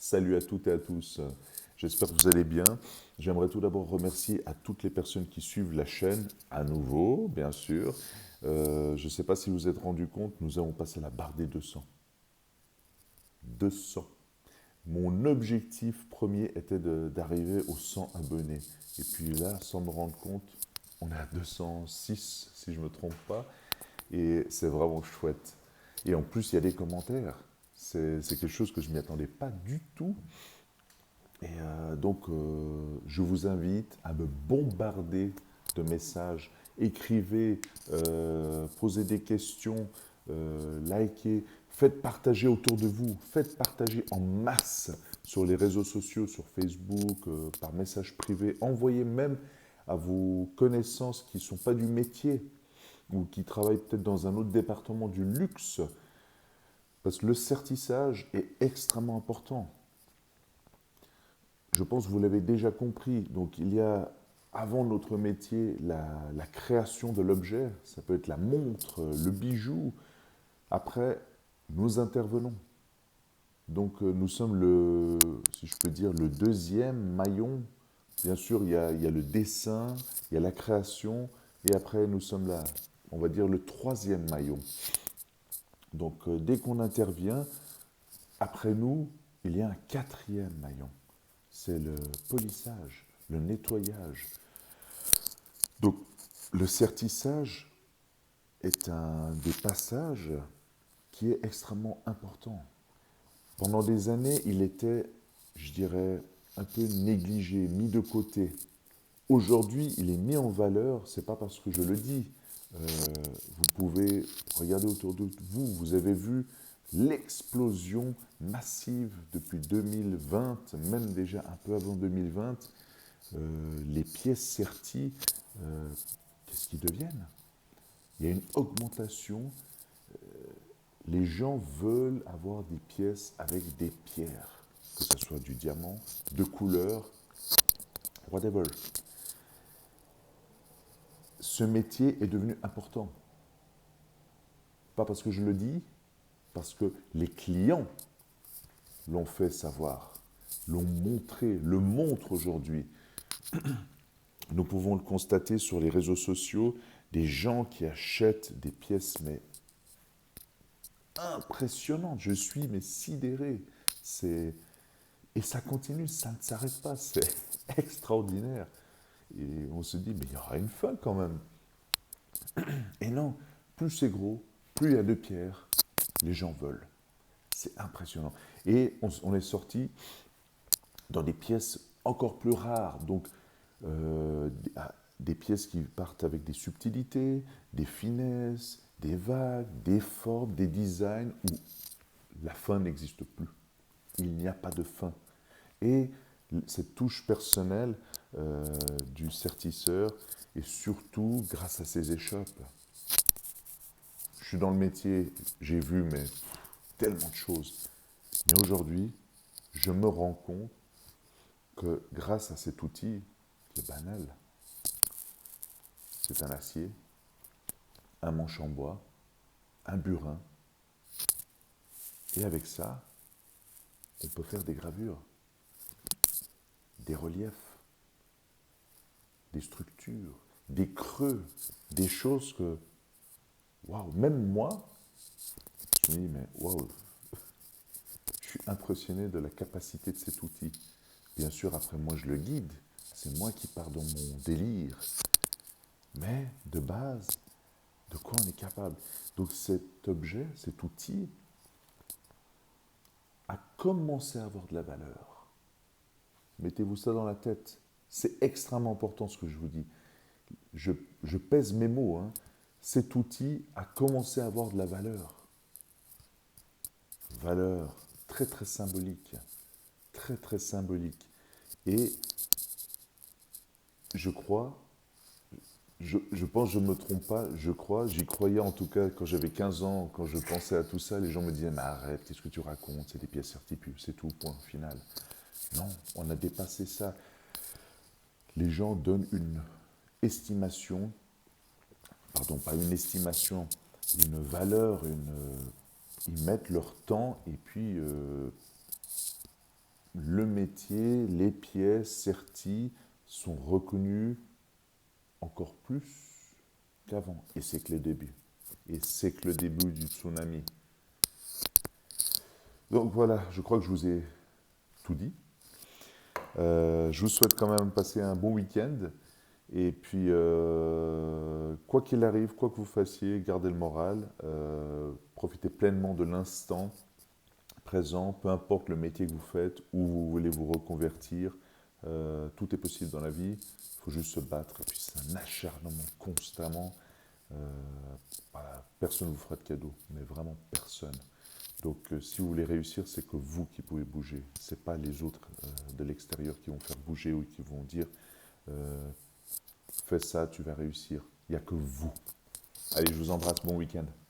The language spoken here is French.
Salut à toutes et à tous. J'espère que vous allez bien. J'aimerais tout d'abord remercier à toutes les personnes qui suivent la chaîne, à nouveau, bien sûr. Je ne sais pas si vous vous êtes rendu compte, nous avons passé la barre des 200. 200. Mon objectif premier était d'arriver aux 100 abonnés. Et puis là, sans me rendre compte, on est à 206, si je ne me trompe pas. Et c'est vraiment chouette. Et en plus, il y a des commentaires. C'est quelque chose que je ne m'y attendais pas du tout. Et je vous invite à me bombarder de messages. Écrivez, posez des questions, likez, faites partager autour de vous, faites partager en masse sur les réseaux sociaux, sur Facebook, par message privé. Envoyez même à vos connaissances qui ne sont pas du métier ou qui travaillent peut-être dans un autre département du luxe, parce que le certissage est extrêmement important. Je pense que vous l'avez déjà compris. Donc il y a, avant notre métier, la création de l'objet. Ça peut être la montre, le bijou. Après, nous intervenons. Donc nous sommes le, si je peux dire, le deuxième maillon. Bien sûr, il y a le dessin, il y a la création. Et après, nous sommes là, on va dire, le troisième maillon. Donc dès qu'on intervient, après nous, il y a un quatrième maillon. C'est le polissage, le nettoyage. Donc, le sertissage est un des passages qui est extrêmement important. Pendant des années, il était, je dirais, un peu négligé, mis de côté. Aujourd'hui, il est mis en valeur, c'est pas parce que je le dis. Vous pouvez regarder autour de vous, vous avez vu l'explosion massive depuis 2020, même déjà un peu avant 2020, les pièces serties, qu'est-ce qu'ils deviennent? Il y a une augmentation. Les gens veulent avoir des pièces avec des pierres, que ce soit du diamant, de couleur, whatever. Ce métier est devenu important. Pas parce que je le dis, parce que les clients l'ont fait savoir, l'ont montré, le montrent aujourd'hui. Nous pouvons le constater sur les réseaux sociaux, des gens qui achètent des pièces mais impressionnantes. Je suis mais sidéré. C'est Et ça continue, ça ne s'arrête pas, c'est extraordinaire. Et on se dit, mais il y aura une fin quand même. Et non, plus c'est gros, plus il y a de pierres, les gens veulent. C'est impressionnant. Et on est sorti dans des pièces encore plus rares, donc des pièces qui partent avec des subtilités, des finesses, des vagues, des formes, des designs où la fin n'existe plus. Il n'y a pas de fin. Et cette touche personnelle du sertisseur est surtout grâce à ces échoppes. Je suis dans le métier, j'ai vu mais tellement de choses. Mais aujourd'hui, je me rends compte que grâce à cet outil qui est banal, c'est un acier, un manche en bois, un burin, et avec ça, on peut faire des gravures, des reliefs, des structures, des creux, des choses que, waouh, même moi, je me dis, mais waouh, je suis impressionné de la capacité de cet outil. Bien sûr, après moi, je le guide. C'est moi qui pars dans mon délire. Mais de base, de quoi on est capable? Donc cet objet, cet outil, a commencé à avoir de la valeur. Mettez-vous ça dans la tête. C'est extrêmement important ce que je vous dis. Je pèse mes mots. Hein. Cet outil a commencé à avoir de la valeur. Valeur très très symbolique. Très très symbolique. Et je crois, je pense, je ne me trompe pas, je crois, j'y croyais en tout cas quand j'avais 15 ans, quand je pensais à tout ça, les gens me disaient, mais arrête, qu'est-ce que tu racontes, c'est des pièces certipubes, c'est tout, point final. Non, on a dépassé ça. Les gens donnent une estimation, pardon, pas une estimation, une valeur, ils mettent leur temps et puis le métier, les pièces, certis, sont reconnus encore plus qu'avant. Et c'est que le début. Et c'est que le début du tsunami. Donc voilà, je crois que je vous ai tout dit. Je vous souhaite quand même passer un bon week-end. Et puis, quoi qu'il arrive, quoi que vous fassiez, gardez le moral. Profitez pleinement de l'instant présent, peu importe le métier que vous faites, où vous voulez vous reconvertir. Tout est possible dans la vie. Il faut juste se battre. Et puis, c'est un acharnement constamment. Euh, voilà, personne ne vous fera de cadeau, mais vraiment personne. Donc, si vous voulez réussir, c'est que vous qui pouvez bouger. Ce n'est pas les autres de l'extérieur qui vont faire bouger ou qui vont dire fais ça, tu vas réussir. Il n'y a que vous. Allez, je vous embrasse, bon week-end.